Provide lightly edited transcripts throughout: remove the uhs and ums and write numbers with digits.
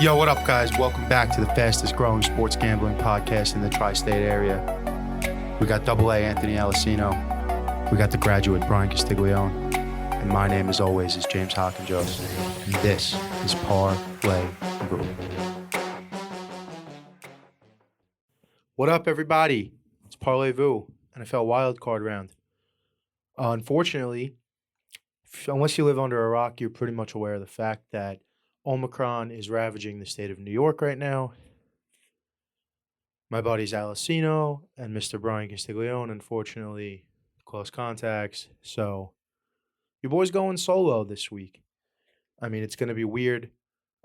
Yo, what up, guys? Welcome back to the fastest growing sports gambling podcast in the tri-state area. We got AA Anthony Alessino. We got the graduate Brian Castiglione. And my name, as always, is James Hockenjost. And this is Parlay-Vous. What up, everybody? It's Parlay-Vous, NFL Wildcard round. Unfortunately, unless you live under a rock, you're pretty much aware of the fact that Omicron is ravaging the state of New York right now. My buddies Alessino and Mr. Brian Castiglione, unfortunately, close contacts. So your boy's going solo this week. I mean, it's going to be weird.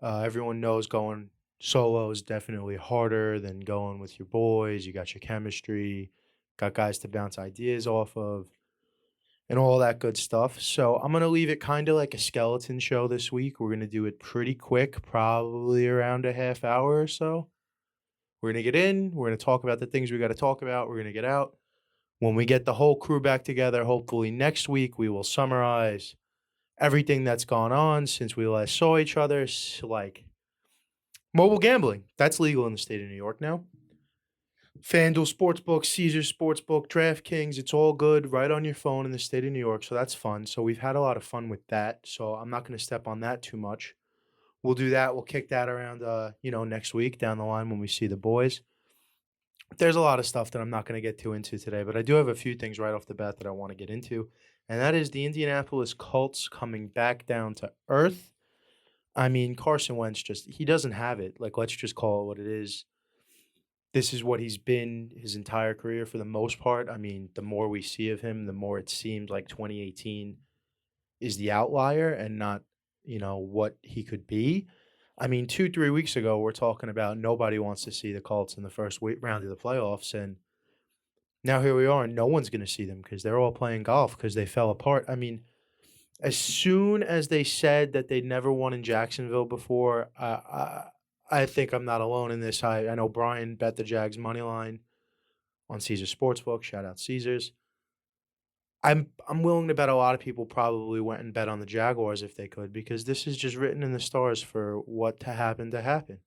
Everyone knows going solo is definitely harder than going with your boys. You got your chemistry, got guys to bounce ideas off of, and all that good stuff. So I'm going to leave it kind of like a skeleton show this week. We're going to do it pretty quick, probably around a half hour or so. We're going to get in. We're going to talk about the things we got to talk about. We're going to get out. When we get the whole crew back together, hopefully next week, we will summarize everything that's gone on since we last saw each other. Like mobile gambling, that's legal in the state of New York now. FanDuel Sportsbook, Caesars Sportsbook, DraftKings, it's all good right on your phone in the state of New York, so that's fun. So we've had a lot of fun with that, so I'm not going to step on that too much. We'll do that. We'll kick that around, next week down the line when we see the boys. There's a lot of stuff that I'm not going to get too into today, but I do have a few things right off the bat that I want to get into, and that is the Indianapolis Colts coming back down to earth. I mean, Carson Wentz he doesn't have it. Like, let's just call it what it is. This is what he's been his entire career for the most part. I mean, the more we see of him, the more it seems like 2018 is the outlier and not, what he could be. I mean, 2-3 weeks ago, we're talking about nobody wants to see the Colts in the first round of the playoffs. And now here we are, and no one's going to see them because they're all playing golf because they fell apart. I mean, as soon as they said that they'd never won in Jacksonville before, I think I'm not alone in this. I know Brian bet the Jags money line on Caesars Sportsbook. Shout out Caesars. I'm willing to bet a lot of people probably went and bet on the Jaguars if they could, because this is just written in the stars for what to happen to happen.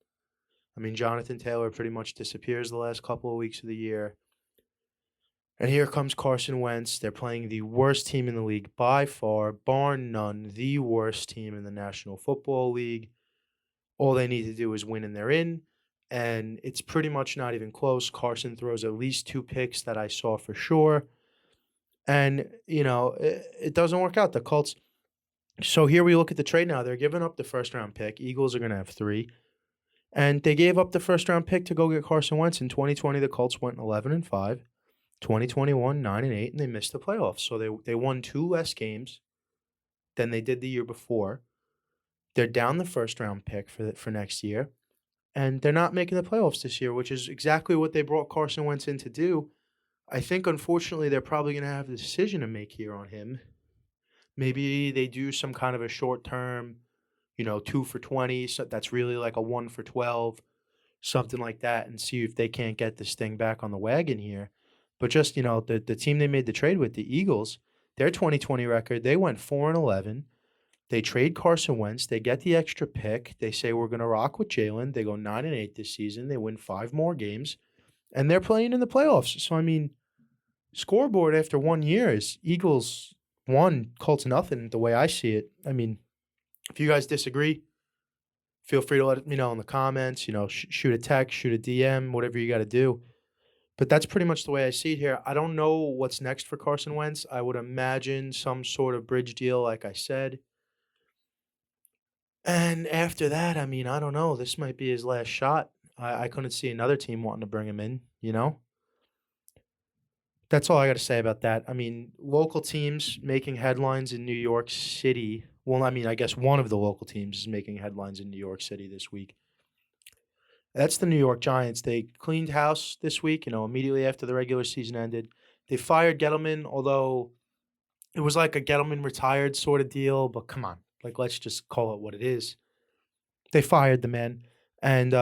I mean, Jonathan Taylor pretty much disappears the last couple of weeks of the year. And here comes Carson Wentz. They're playing the worst team in the league by far, bar none, the worst team in the National Football League. All they need to do is win and they're in, and it's pretty much not even close. Carson throws at least 2 picks that I saw for sure, and, it doesn't work out. The Colts, so here we look at the trade now. They're giving up the first-round pick. Eagles are going to have 3, and they gave up the first-round pick to go get Carson Wentz. In 2020, the Colts went 11-5, 2021, 9-8, and they missed the playoffs. So they won 2 less games than they did the year before. They're down the first-round pick for next year, and they're not making the playoffs this year, which is exactly what they brought Carson Wentz in to do. I think, unfortunately, they're probably going to have a decision to make here on him. Maybe they do some kind of a short-term, 2 for 20, so that's really like a 1 for 12, something like that, and see if they can't get this thing back on the wagon here. But just, the team they made the trade with, the Eagles, their 2020 record, they went 4-11. They trade Carson Wentz. They get the extra pick. They say, we're going to rock with Jalen. They go 9-8 this season. They win 5 more games, and they're playing in the playoffs. So, I mean, scoreboard after 1 year is Eagles 1, Colts nothing, the way I see it. I mean, if you guys disagree, feel free to let me know in the comments. Shoot a text, shoot a DM, whatever you got to do. But that's pretty much the way I see it here. I don't know what's next for Carson Wentz. I would imagine some sort of bridge deal, like I said. And after that, I mean, I don't know. This might be his last shot. I couldn't see another team wanting to bring him in, That's all I got to say about that. I mean, local teams making headlines in New York City. Well, I mean, I guess one of the local teams is making headlines in New York City this week. That's the New York Giants. They cleaned house this week, immediately after the regular season ended. They fired Gettleman, although it was like a Gettleman retired sort of deal, but come on. Like, let's just call it what it is. They fired the man. And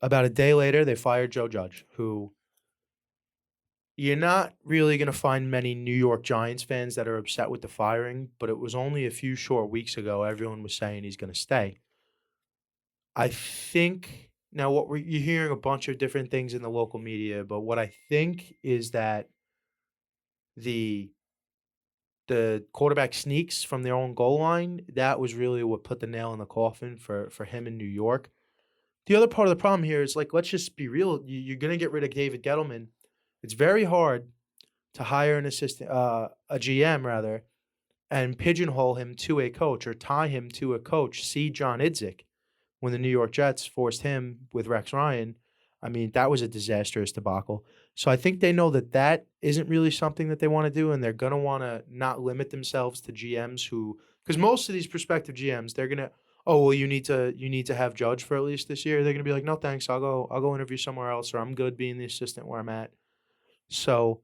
about a day later, they fired Joe Judge, who you're not really going to find many New York Giants fans that are upset with the firing, but it was only a few short weeks ago everyone was saying he's going to stay. I think now you're hearing a bunch of different things in the local media, but what I think is that the the quarterback sneaks from their own goal line, that was really what put the nail in the coffin for him in New York. The other part of the problem here is, like, let's just be real. You're going to get rid of David Gettleman. It's very hard to hire an assistant, a GM rather, and pigeonhole him to a coach or tie him to a coach. See John Idzik when the New York Jets forced him with Rex Ryan. I mean, that was a disastrous debacle. So I think they know that that isn't really something that they want to do, and they're going to want to not limit themselves to GMs who, because most of these prospective GMs, they're going to, oh well, you need to have Judge for at least this year. They're going to be like, no thanks, I'll go interview somewhere else, or I'm good being the assistant where I'm at. So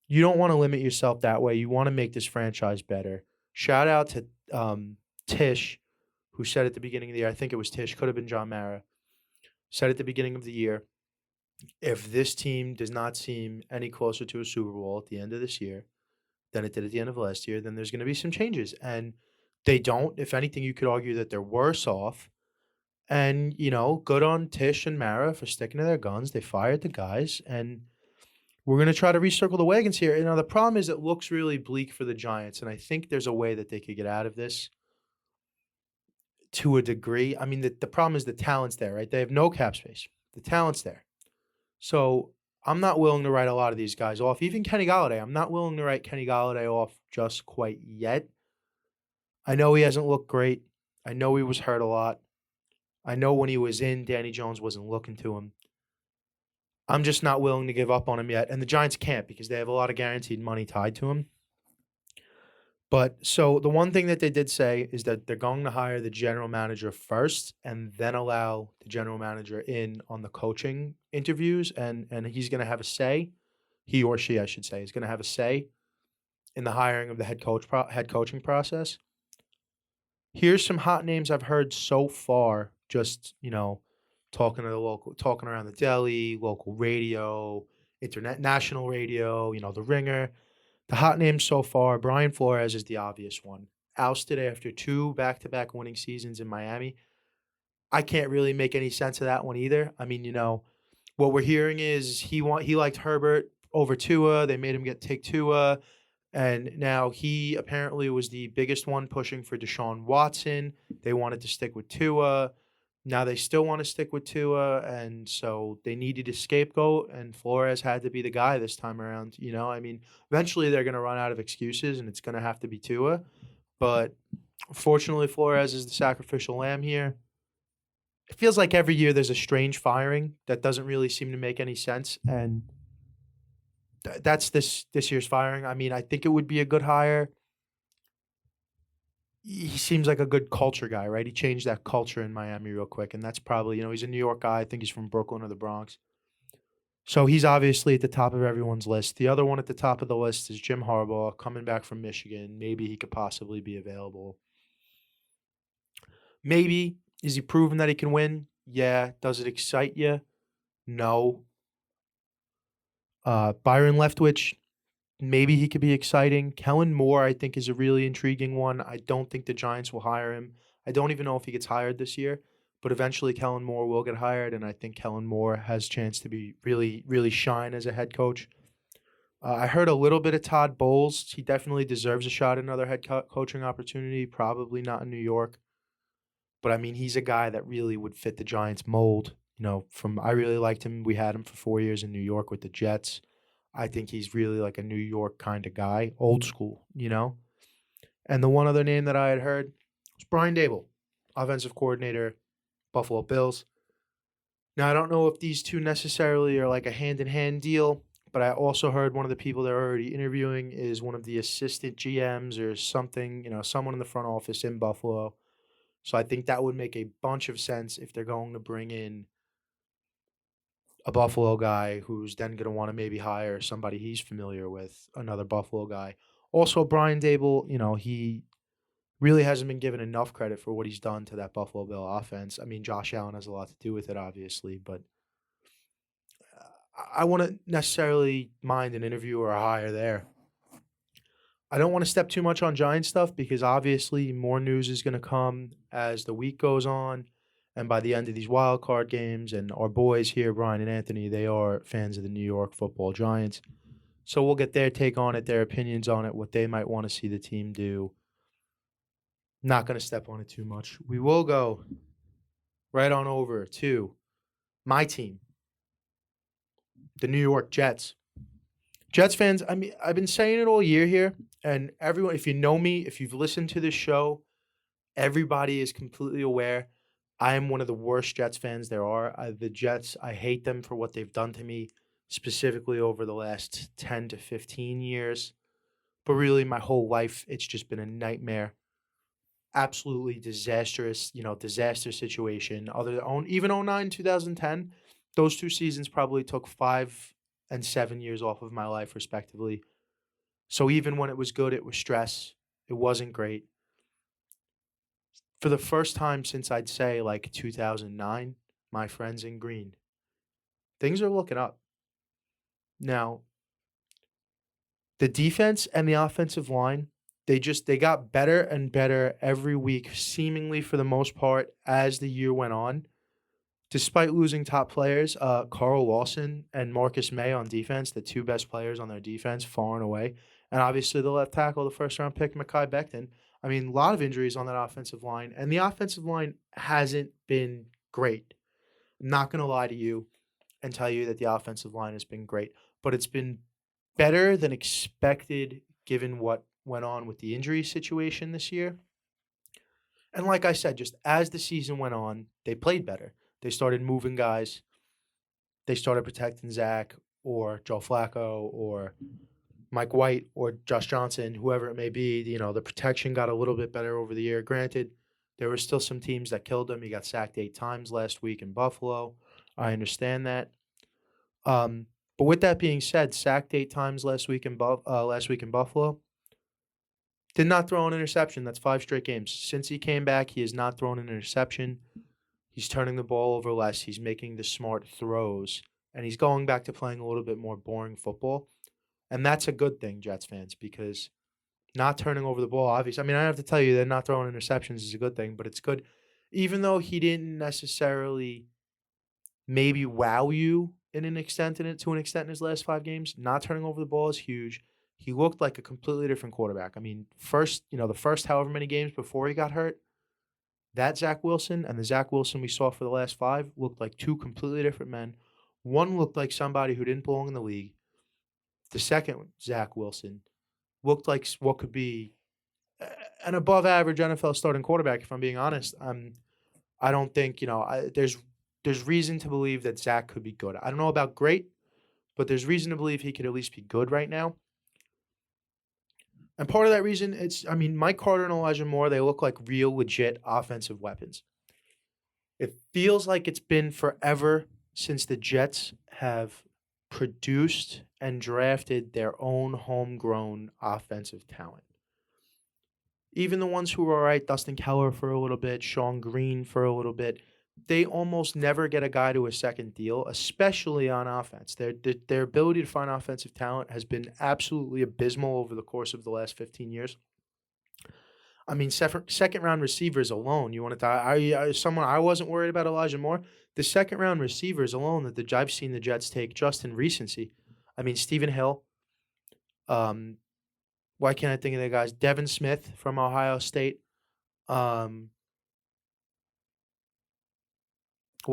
you don't want to limit yourself that way. You want to make this franchise better. Shout out to Tish, who said at the beginning of the year, I think it was Tish, could have been John Mara, said at the beginning of the year, if this team does not seem any closer to a Super Bowl at the end of this year than it did at the end of last year, then there's going to be some changes. And they don't. If anything, you could argue that they're worse off. And, good on Tish and Mara for sticking to their guns. They fired the guys, and we're going to try to recircle the wagons here. The problem is it looks really bleak for the Giants, and I think there's a way that they could get out of this to a degree. I mean, the problem is the talent's there, right? They have no cap space. The talent's there. So I'm not willing to write a lot of these guys off. Even Kenny Golladay, I'm not willing to write Kenny Golladay off just quite yet. I know he hasn't looked great. I know he was hurt a lot. I know when he was in, Danny Jones wasn't looking to him. I'm just not willing to give up on him yet. And the Giants can't because they have a lot of guaranteed money tied to him. But so the one thing that they did say is that they're going to hire the general manager first and then allow the general manager in on the coaching interviews. And he's going to have a say. He or she, I should say, is going to have a say in the hiring of the head coaching process. Here's some hot names I've heard so far. Just, talking around the deli, local radio, internet, national radio, the Ringer. The hot names so far, Brian Flores is the obvious one. Ousted after 2 back-to-back winning seasons in Miami. I can't really make any sense of that one either. I mean, what we're hearing is he liked Herbert over Tua. They made him take Tua. And now he apparently was the biggest one pushing for Deshaun Watson. They wanted to stick with Tua. Now they still want to stick with Tua, and so they needed a scapegoat, and Flores had to be the guy this time around. I mean, eventually they're going to run out of excuses, and it's going to have to be Tua. But fortunately, Flores is the sacrificial lamb here. It feels like every year there's a strange firing that doesn't really seem to make any sense, and that's this year's firing. I mean, I think it would be a good hire. He seems like a good culture guy, right? He changed that culture in Miami real quick, and that's probably, he's a New York guy. I think he's from Brooklyn or the Bronx. So he's obviously at the top of everyone's list. The other one at the top of the list is Jim Harbaugh, coming back from Michigan. Maybe he could possibly be available. Maybe. Is he proven that he can win? Yeah. Does it excite you? No. Byron Leftwich, maybe he could be exciting. Kellen Moore, I think, is a really intriguing one. I don't think the Giants will hire him. I don't even know if he gets hired this year, but eventually Kellen Moore will get hired, and I think Kellen Moore has a chance to be really, really shine as a head coach. I heard a little bit of Todd Bowles. He definitely deserves a shot at another head coaching opportunity, probably not in New York. But, I mean, he's a guy that really would fit the Giants mold. I really liked him. We had him for 4 years in New York with the Jets. I think he's really like a New York kind of guy, old school, And the one other name that I had heard was Brian Daboll, offensive coordinator, Buffalo Bills. Now, I don't know if these two necessarily are like a hand-in-hand deal, but I also heard one of the people they're already interviewing is one of the assistant GMs or something, someone in the front office in Buffalo. So I think that would make a bunch of sense if they're going to bring in a Buffalo guy who's then going to want to maybe hire somebody he's familiar with, another Buffalo guy. Also, Brian Daboll, he really hasn't been given enough credit for what he's done to that Buffalo Bill offense. I mean, Josh Allen has a lot to do with it, obviously, but I wouldn't necessarily mind an interview or a hire there. I don't want to step too much on Giant stuff because obviously more news is going to come as the week goes on And by the end of these wild card games, and our boys here, Brian and Anthony, they are fans of the New York Football Giants. So we'll get their take on it, their opinions on it, what they might want to see the team do. Not going to step on it too much. We will go right on over to my team, the New York Jets. Jets fans, I mean, I've been saying it all year here, and everyone, if you know me, if you've listened to this show, everybody is completely aware. I am one of the worst Jets fans there are. The Jets, I hate them for what they've done to me, specifically over the last 10 to 15 years. But really, my whole life, it's just been a nightmare. Absolutely disastrous, disaster situation. Even 09, 2010, those two seasons probably took 5 and 7 years off of my life, respectively. So even when it was good, it was stress. It wasn't great. For the first time since I'd say like 2009, my friends in green, things are looking up. Now, the defense and the offensive line, they got better and better every week, seemingly for the most part, as the year went on. Despite losing top players, Carl Lawson and Marcus May on defense, the two best players on their defense, far and away. And obviously the left tackle, the first-round pick, Mekhi Becton. I mean, a lot of injuries on that offensive line. And the offensive line hasn't been great. I'm not going to lie to you and tell you that the offensive line has been great. But it's been better than expected given what went on with the injury situation this year. And like I said, just as the season went on, they played better. They started moving guys. They started protecting Zach or Joe Flacco or Mike White or Josh Johnson, whoever it may be. The protection got a little bit better over the year. Granted, there were still some teams that killed him. He got sacked 8 times last week in Buffalo. I understand that. But with that being said, sacked 8 times last week in Buffalo. Did not throw an interception. That's 5 straight games. Since he came back, he has not thrown an interception. He's turning the ball over less. He's making the smart throws. And he's going back to playing a little bit more boring football. And that's a good thing, Jets fans, because not turning over the ball, obviously. I mean, I have to tell you that not throwing interceptions is a good thing, but it's good. Even though he didn't necessarily maybe wow you to an extent in his last 5 games, not turning over the ball is huge. He looked like a completely different quarterback. I mean, the first however many games before he got hurt, that Zach Wilson and the Zach Wilson we saw for the last 5 looked like 2 completely different men. One looked like somebody who didn't belong in the league. The second, Zach Wilson, looked like what could be an above-average NFL starting quarterback, if I'm being honest. I don't think, there's reason to believe that Zach could be good. I don't know about great, but there's reason to believe he could at least be good right now. And part of that reason, Mike Carter and Elijah Moore, they look like real, legit offensive weapons. It feels like it's been forever since the Jets have produced and drafted their own homegrown offensive talent. Even the ones who are all right, Dustin Keller for a little bit, Sean Green for a little bit, they almost never get a guy to a second deal, especially on offense. Their ability to find offensive talent has been absolutely abysmal over the course of the last 15 years. I mean, second-round receivers alone, you want to someone I wasn't worried about Elijah Moore. The second-round receivers alone that I've seen the Jets take just in recency. I mean, Stephen Hill. Why can't I think of the guys? Devin Smith from Ohio State.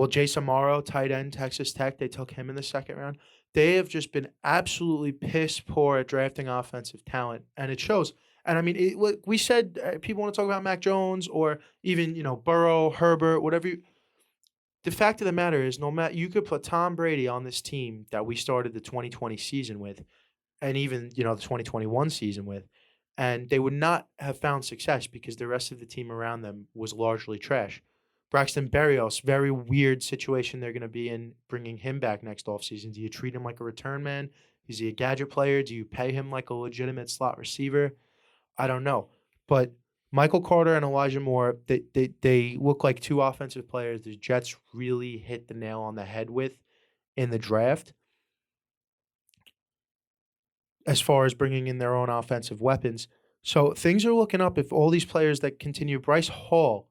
Jason Morrow, tight end, Texas Tech. They took him in the second round. They have just been absolutely piss poor at drafting offensive talent, and it shows. And I mean, we said people want to talk about Mac Jones or even Burrow, Herbert, whatever. The fact of the matter is, no matter, you could put Tom Brady on this team that we started the 2020 season with, and even the 2021 season with, and they would not have found success because the rest of the team around them was largely trash. Braxton Berrios, very weird situation they're going to be in bringing him back next offseason. Do you treat him like a return man? Is he a gadget player? Do you pay him like a legitimate slot receiver? I don't know. But Michael Carter and Elijah Moore, they look like 2 offensive players the Jets really hit the nail on the head with in the draft as far as bringing in their own offensive weapons. So things are looking up if all these players that continue. Bryce Hall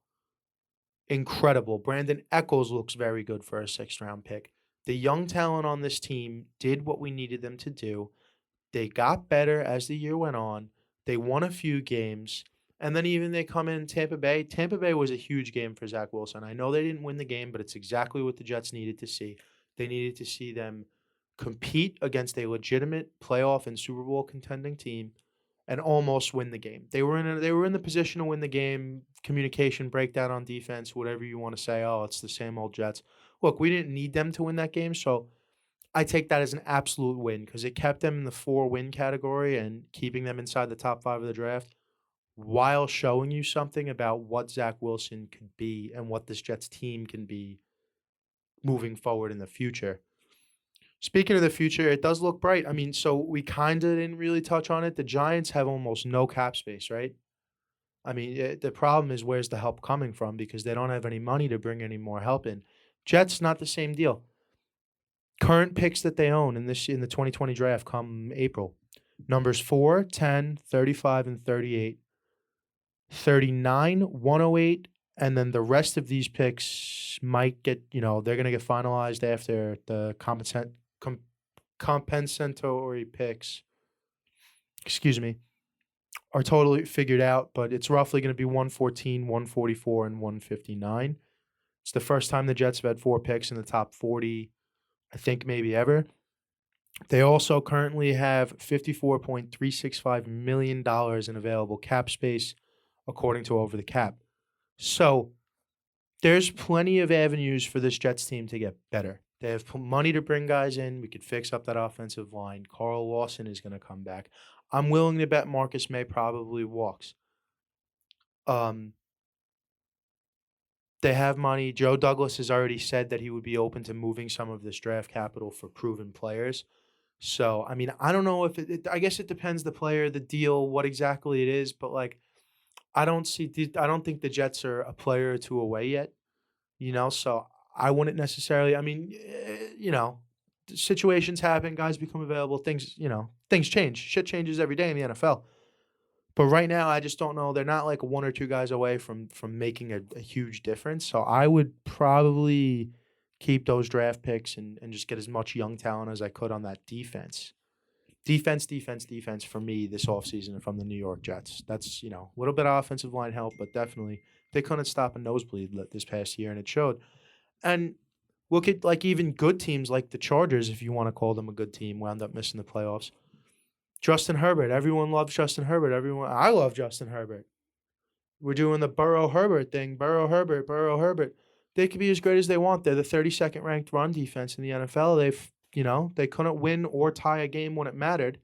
incredible. Brandon Echols looks very good for a 6th-round pick. The young talent on this team did what we needed them to do. They got better as the year went on. They won a few games. And then even they come in Tampa Bay. Tampa Bay was a huge game for Zach Wilson. I know they didn't win the game, but it's exactly what the Jets needed to see. They needed to see them compete against a legitimate playoff and Super Bowl contending team and almost win the game. They were in the position to win the game. Communication breakdown on defense, whatever you want to say. Oh, it's the same old Jets. Look, we didn't need them to win that game, so I take that as an absolute win because it kept them in the 4-win category and keeping them inside the top 5 of the draft while showing you something about what Zach Wilson could be and what this Jets team can be moving forward in the future. Speaking of the future, it does look bright. I mean, so we kind of didn't really touch on it. The Giants have almost no cap space, right? I mean, the problem is where's the help coming from because they don't have any money to bring any more help in. Jets, not the same deal. Current picks that they own in the 2020 draft come April. Numbers 4, 10, 35, and 38. 39, 108, and then the rest of these picks might get, they're going to get finalized after the compensatory picks, are totally figured out, but it's roughly going to be 114, 144, and 159. It's the first time the Jets have had 4 picks in the top 40, I think maybe ever. They also currently have $54.365 million in available cap space, according to Over the Cap. So there's plenty of avenues for this Jets team to get better. They have money to bring guys in. We could fix up that offensive line. Carl Lawson is going to come back. I'm willing to bet Marcus May probably walks. They have money. Joe Douglas has already said that he would be open to moving some of this draft capital for proven players. So, I mean, I don't know if I guess it depends the player, the deal, what exactly it is. But, I don't think the Jets are a player or two away yet, so I wouldn't necessarily, situations happen, guys become available, things change. Shit changes every day in the NFL. But right now, I just don't know. They're not like 1 or 2 guys away from making a huge difference. So I would probably keep those draft picks and just get as much young talent as I could on that defense. Defense for me this offseason from the New York Jets. That's, a little bit of offensive line help, but definitely they couldn't stop a nosebleed this past year, and it showed. And look at, even good teams like the Chargers, if you want to call them a good team, wound up missing the playoffs. Justin Herbert. Everyone loves Justin Herbert. I love Justin Herbert. We're doing the Burrow-Herbert thing. Burrow-Herbert. They could be as great as they want. They're the 32nd ranked run defense in the NFL. They couldn't win or tie a game when it mattered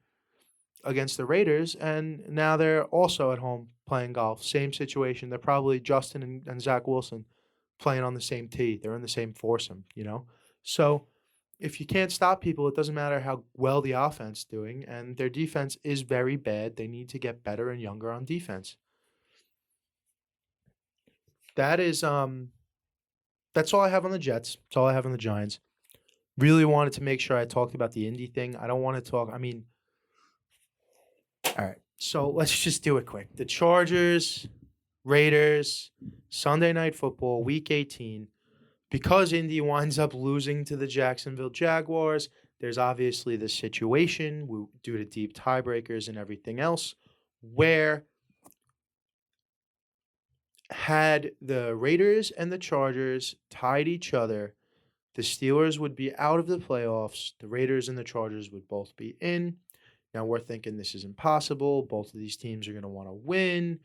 against the Raiders, and now they're also at home playing golf. Same situation. They're probably Justin and Zach Wilson playing on the same tee. They're in the same foursome, So if you can't stop people, it doesn't matter how well the offense is doing, and their defense is very bad. They need to get better and younger on defense. That is that's all I have on the Jets. That's all I have on the Giants. Really wanted to make sure I talked about the Indy thing. I don't want to talk. All right. So let's just do it quick. The Chargers, Raiders, Sunday Night Football, Week 18. Because Indy winds up losing to the Jacksonville Jaguars, there's obviously this situation due to deep tiebreakers and everything else where had the Raiders and the Chargers tied each other, the Steelers would be out of the playoffs. The Raiders and the Chargers would both be in. Now we're thinking this is impossible. Both of these teams are going to want to win.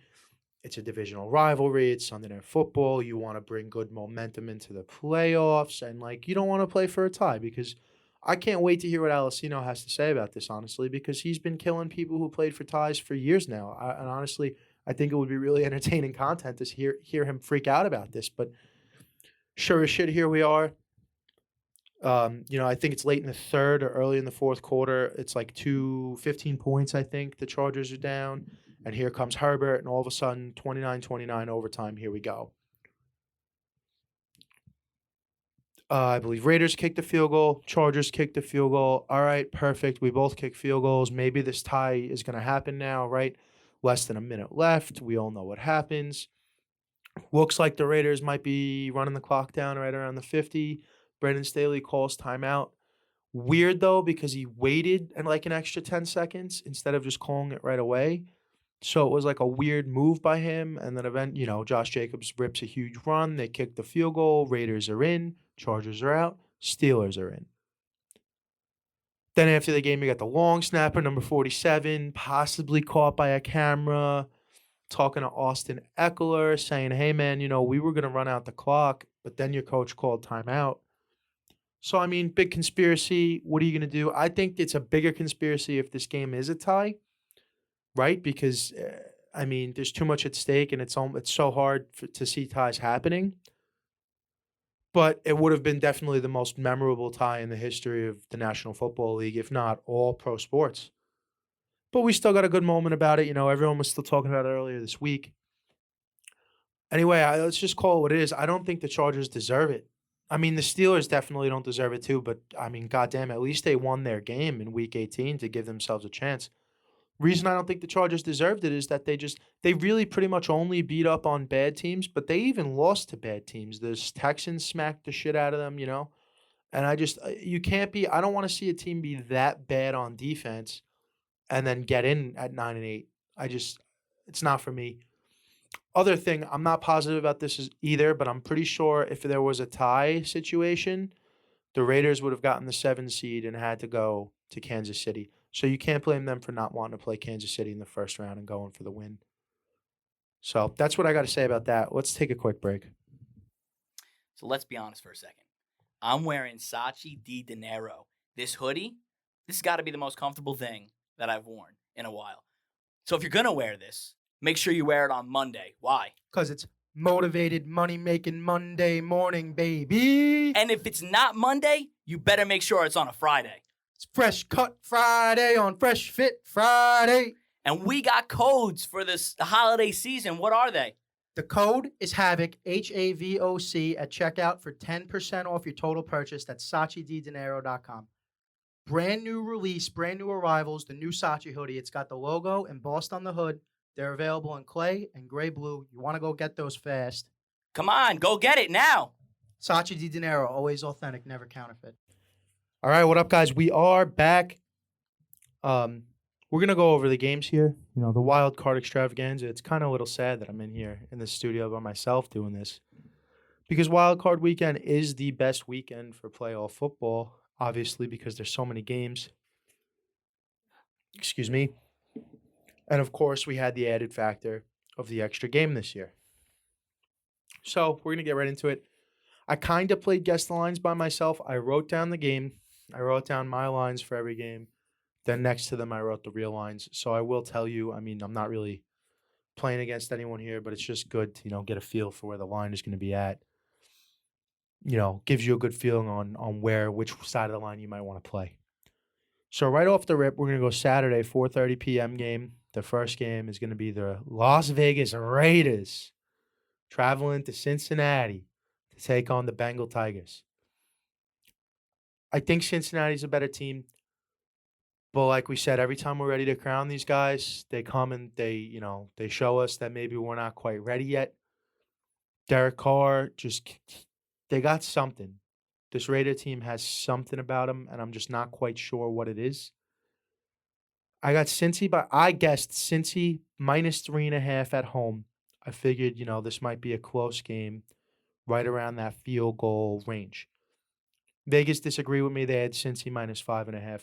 It's a divisional rivalry. It's Sunday Night Football. You want to bring good momentum into the playoffs. And, you don't want to play for a tie because I can't wait to hear what Alessino has to say about this, honestly, because he's been killing people who played for ties for years now. And honestly, I think it would be really entertaining content to hear him freak out about this. But sure as shit, here we are. I think it's late in the third or early in the fourth quarter. It's 15 points, I think. The Chargers are down. And here comes Herbert, and all of a sudden, 29-29 overtime. Here we go. I believe Raiders kicked the field goal. Chargers kicked the field goal. All right, perfect. We both kick field goals. Maybe this tie is going to happen now, right? Less than a minute left. We all know what happens. Looks like the Raiders might be running the clock down right around the 50. Brandon Staley calls timeout. Weird, though, because he waited and like an extra 10 seconds instead of just calling it right away. So it was like a weird move by him. And then, Josh Jacobs rips a huge run. They kick the field goal. Raiders are in. Chargers are out. Steelers are in. Then after the game, you got the long snapper, number 47, possibly caught by a camera, talking to Austin Eckler, saying, hey, man, we were going to run out the clock, but then your coach called timeout. So, I mean, big conspiracy. What are you going to do? I think it's a bigger conspiracy if this game is a tie, right? Because, there's too much at stake, and it's so hard to see ties happening. But it would have been definitely the most memorable tie in the history of the National Football League, if not all pro sports. But we still got a good moment about it. Everyone was still talking about it earlier this week. Anyway, let's just call it what it is. I don't think the Chargers deserve it. I mean, the Steelers definitely don't deserve it too, but, goddamn, at least they won their game in Week 18 to give themselves a chance. Reason I don't think the Chargers deserved it is that they really pretty much only beat up on bad teams, but they even lost to bad teams. The Texans smacked the shit out of them, And you can't be, I don't want to see a team be that bad on defense and then get in at 9-8. It's not for me. Other thing, I'm not positive about this either, but I'm pretty sure if there was a tie situation, the Raiders would have gotten the 7 seed and had to go to Kansas City. So you can't blame them for not wanting to play Kansas City in the first round and going for the win. So that's what I got to say about that. Let's take a quick break. So let's be honest for a second. I'm wearing Saatchi Di Dinero. This hoodie, this has got to be the most comfortable thing that I've worn in a while. So if you're going to wear this, make sure you wear it on Monday. Why? Because it's motivated money-making Monday morning, baby. And if it's not Monday, you better make sure it's on a Friday. It's Fresh Cut Friday on Fresh Fit Friday. And we got codes for the holiday season. What are they? The code is HAVOC, HAVOC, at checkout for 10% off your total purchase. That's SaatchiDiDinero.com. Brand new release, brand new arrivals, the new Saatchi hoodie. It's got the logo embossed on the hood. They're available in clay and gray blue. You want to go get those fast. Come on, go get it now. Saatchi Di Dinero, always authentic, never counterfeit. All right, what up, guys? We are back. We're going to go over the games here. The Wildcard extravaganza. It's kind of a little sad that I'm in here in the studio by myself doing this. Because Wildcard weekend is the best weekend for playoff football, obviously, because there's so many games. Excuse me. And, of course, we had the added factor of the extra game this year. So we're going to get right into it. I kind of played guess the lines by myself. I wrote down the game. I wrote down my lines for every game. Then next to them, I wrote the real lines. So I will tell you, I'm not really playing against anyone here, but it's just good to, get a feel for where the line is going to be at. Gives you a good feeling on which side of the line you might want to play. So right off the rip, we're going to go Saturday, 4:30 p.m. game. The first game is going to be the Las Vegas Raiders traveling to Cincinnati to take on the Bengal Tigers. I think Cincinnati's a better team. But like we said, every time we're ready to crown these guys, they come and they show us that maybe we're not quite ready yet. Derek Carr, they got something. This Raider team has something about them, and I'm just not quite sure what it is. I got Cincy, but I guessed Cincy minus 3.5 at home. I figured, this might be a close game right around that field goal range. Vegas disagree with me. They had Cincy minus 5.5.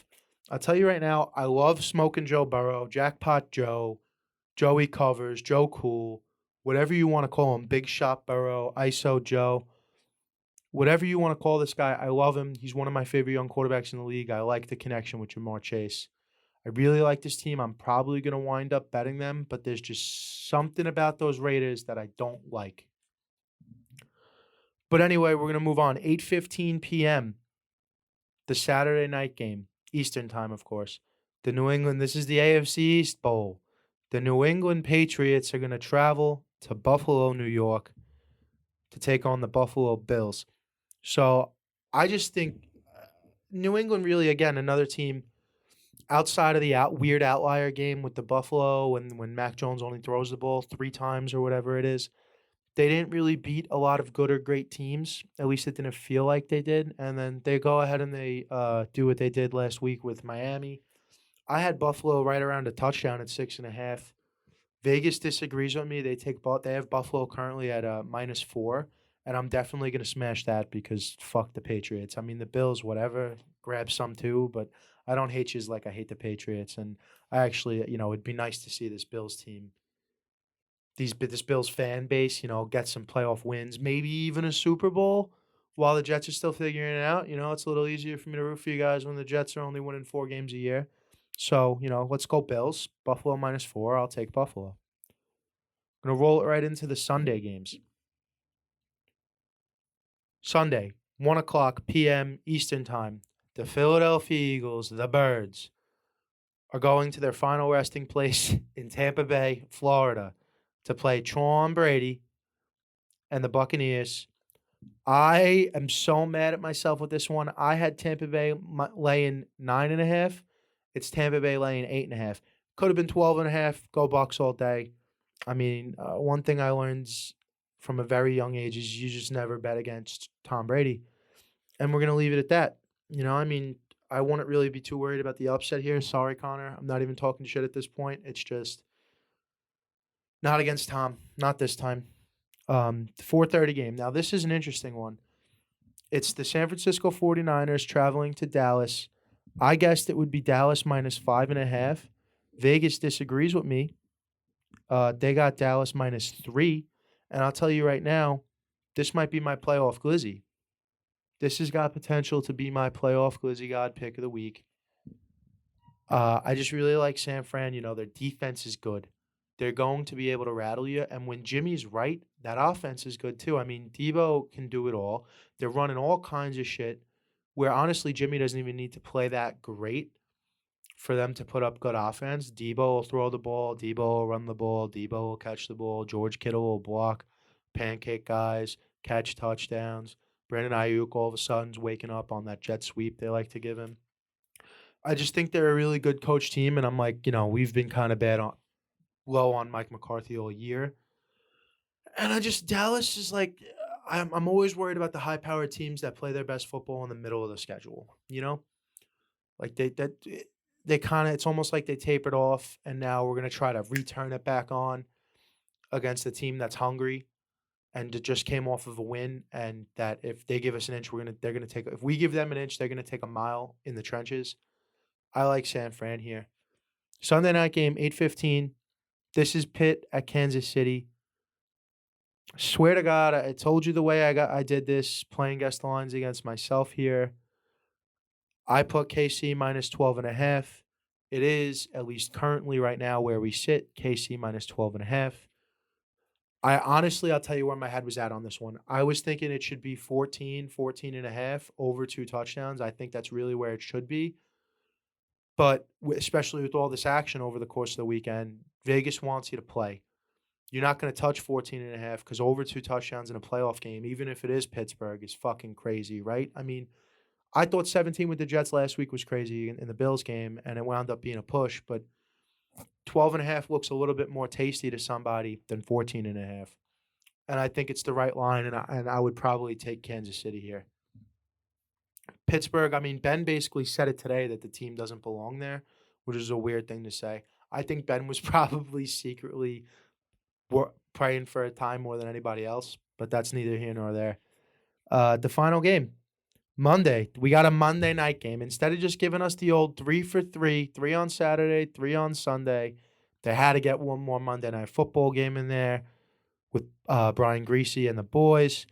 I'll tell you right now, I love Smoking Joe Burrow, Jackpot Joe, Joey Covers, Joe Cool, whatever you want to call him, Big Shot Burrow, ISO Joe, whatever you want to call this guy. I love him. He's one of my favorite young quarterbacks in the league. I like the connection with Jamar Chase. I really like this team. I'm probably going to wind up betting them, but there's just something about those Raiders that I don't like. But anyway, we're going to move on. 8:15 p.m., the Saturday night game. Eastern time, of course. This is the AFC East Bowl. The New England Patriots are going to travel to Buffalo, New York to take on the Buffalo Bills. So I just think New England really, again, another team outside of the weird outlier game with the Buffalo when Mac Jones only throws the ball 3 times or whatever it is. they didn't really beat a lot of good or great teams. At least it didn't feel like they did. And then they go ahead and they do what they did last week with Miami. I had Buffalo right around a touchdown at 6.5. Vegas disagrees with me. They have Buffalo currently at -4, and I'm definitely going to smash that because fuck the Patriots. I mean the Bills, whatever, grab some too, but I don't hate you like I hate the Patriots. And I actually, it'd be nice to see this Bills team, this Bills fan base, get some playoff wins, maybe even a Super Bowl. While the Jets are still figuring it out, it's a little easier for me to root for you guys when the Jets are only winning 4 games a year. So, let's go Bills. Buffalo -4. I'll take Buffalo. Gonna roll it right into the Sunday games. Sunday, 1 o'clock p.m. Eastern Time. The Philadelphia Eagles, the Birds, are going to their final resting place in Tampa Bay, Florida, to play Tom Brady and the Buccaneers. I am so mad at myself with this one. I had Tampa Bay laying 9.5. It's Tampa Bay laying 8.5. Could have been 12.5. Go Bucs all day. I mean, one thing I learned from a very young age is you just never bet against Tom Brady. And we're going to leave it at that. I mean, I wouldn't really be too worried about the upset here. Sorry, Connor. I'm not even talking shit at this point. It's just not against Tom. Not this time. 4:30 game. Now, this is an interesting one. It's the San Francisco 49ers traveling to Dallas. I guessed it would be Dallas -5.5. Vegas disagrees with me. They got Dallas -3. And I'll tell you right now, this might be my playoff glizzy. This has got potential to be my playoff glizzy god pick of the week. I just really like San Fran. Their defense is good. They're going to be able to rattle you. And when Jimmy's right, that offense is good too. I mean, Debo can do it all. They're running all kinds of shit where honestly Jimmy doesn't even need to play that great for them to put up good offense. Debo will throw the ball. Debo will run the ball. Debo will catch the ball. George Kittle will block, pancake guys, catch touchdowns. Brandon Ayuk all of a sudden's waking up on that jet sweep they like to give him. I just think they're a really good coach team, and I'm like, we've been kind of low on Mike McCarthy all year. And Dallas is like, I'm always worried about the high-powered teams that play their best football in the middle of the schedule, Like they kind of, it's almost like they tapered off, and now we're going to try to return it back on against a team that's hungry and it just came off of a win, and that if they give us an inch, they're going to take, if we give them an inch, they're going to take a mile in the trenches. I like San Fran here. Sunday night game, 8:15. This is Pitt at Kansas City. Swear to God, I told you the way I did this, playing guest lines against myself here. I put KC -12.5. It is, at least currently right now where we sit, KC -12.5. I'll tell you where my head was at on this one. I was thinking it should be 14.5 over 2 touchdowns. I think that's really where it should be. But especially with all this action over the course of the weekend, Vegas wants you to play. You're not going to touch 14.5 because over 2 touchdowns in a playoff game, even if it is Pittsburgh, is fucking crazy, right? I mean, I thought 17 with the Jets last week was crazy in the Bills game, and it wound up being a push. But 12.5 looks a little bit more tasty to somebody than 14.5. And I think it's the right line, and I would probably take Kansas City here. Pittsburgh, I mean, Ben basically said it today that the team doesn't belong there, which is a weird thing to say. I think Ben was probably secretly praying for a time more than anybody else, but that's neither here nor there. The final game, Monday. We got a Monday night game. Instead of just giving us the old 3 for 3, 3 on Saturday, 3 on Sunday, they had to get one more Monday night football game in there with Brian Greasy and the boys.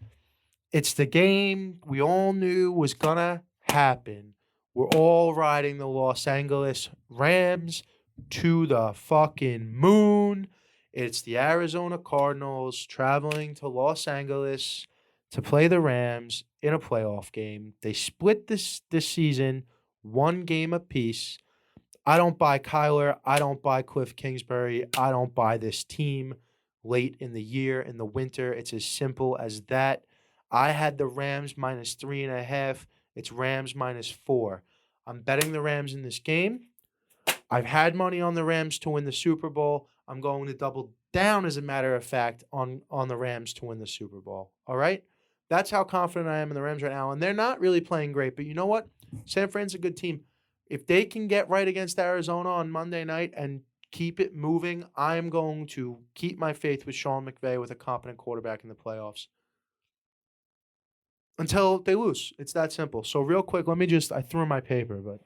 It's the game we all knew was going to happen. We're all riding the Los Angeles Rams to the fucking moon. It's the Arizona Cardinals traveling to Los Angeles to play the Rams in a playoff game. They split this season 1 game apiece. I don't buy Kyler. I don't buy Cliff Kingsbury. I don't buy this team late in the year, in the winter. It's as simple as that. I had the Rams -3.5. It's Rams -4. I'm betting the Rams in this game. I've had money on the Rams to win the Super Bowl. I'm going to double down, as a matter of fact, on the Rams to win the Super Bowl. All right? That's how confident I am in the Rams right now. And they're not really playing great. But you know what? San Fran's a good team. If they can get right against Arizona on Monday night and keep it moving, I am going to keep my faith with Sean McVay with a competent quarterback in the playoffs until they lose. It's that simple. So real quick, I threw in my paper, but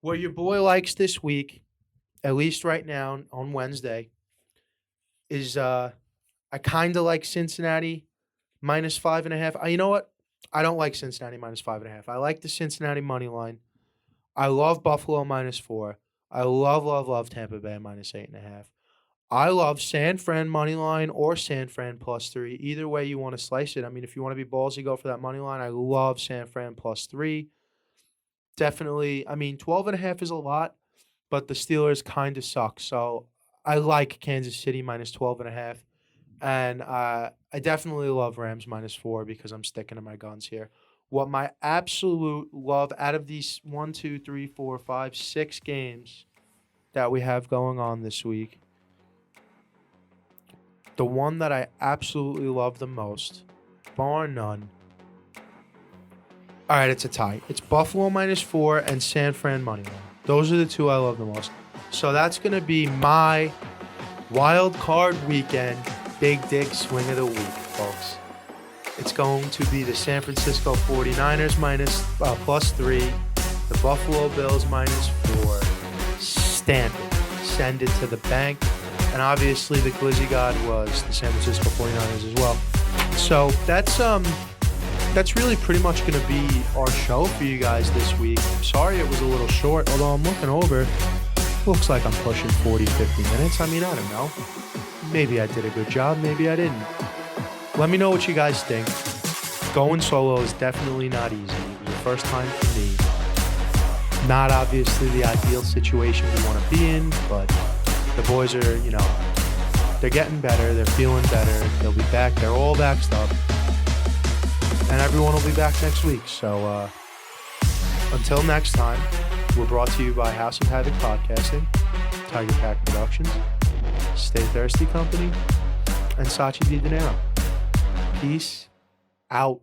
what your boy likes this week, at least right now on Wednesday, is I kind of like Cincinnati minus 5.5. You know what? I don't like Cincinnati minus 5.5. I like the Cincinnati money line. I love Buffalo minus 4. I love Tampa Bay minus 8.5. I love San Fran money line or San Fran plus 3. Either way you want to slice it. I mean, if you want to be ballsy, go for that money line. I love San Fran plus 3. Definitely. I mean, 12.5 is a lot, but the Steelers kind of suck. So I like Kansas City minus 12.5. And I definitely love Rams minus 4 because I'm sticking to my guns here. What my absolute love out of these 1, 2, 3, 4, 5, 6 games that we have going on this week, the one that I absolutely love the most, bar none. All right, it's a tie. It's Buffalo minus 4 and San Fran money line. Those are the two I love the most. So that's going to be my wild card weekend big dick swing of the week, folks. It's going to be the San Francisco 49ers minus plus 3, the Buffalo Bills minus 4. Stamp it. Send it to the bank. And obviously the Glizzy God was the San Francisco 49ers as well. So that's really pretty much going to be our show for you guys this week. I'm sorry it was a little short, although I'm looking over. Looks like I'm pushing 40, 50 minutes. I mean, I don't know. Maybe I did a good job. Maybe I didn't. Let me know what you guys think. Going solo is definitely not easy. It was the first time for me. Not obviously the ideal situation we want to be in, but the boys are, they're getting better. They're feeling better. They'll be back. They're all vaxxed up. And everyone will be back next week. So until next time, we're brought to you by House of Havoc Podcasting, Tiger Pack Productions, Stay Thirsty Company, and Sachi Di Dinero. Peace out.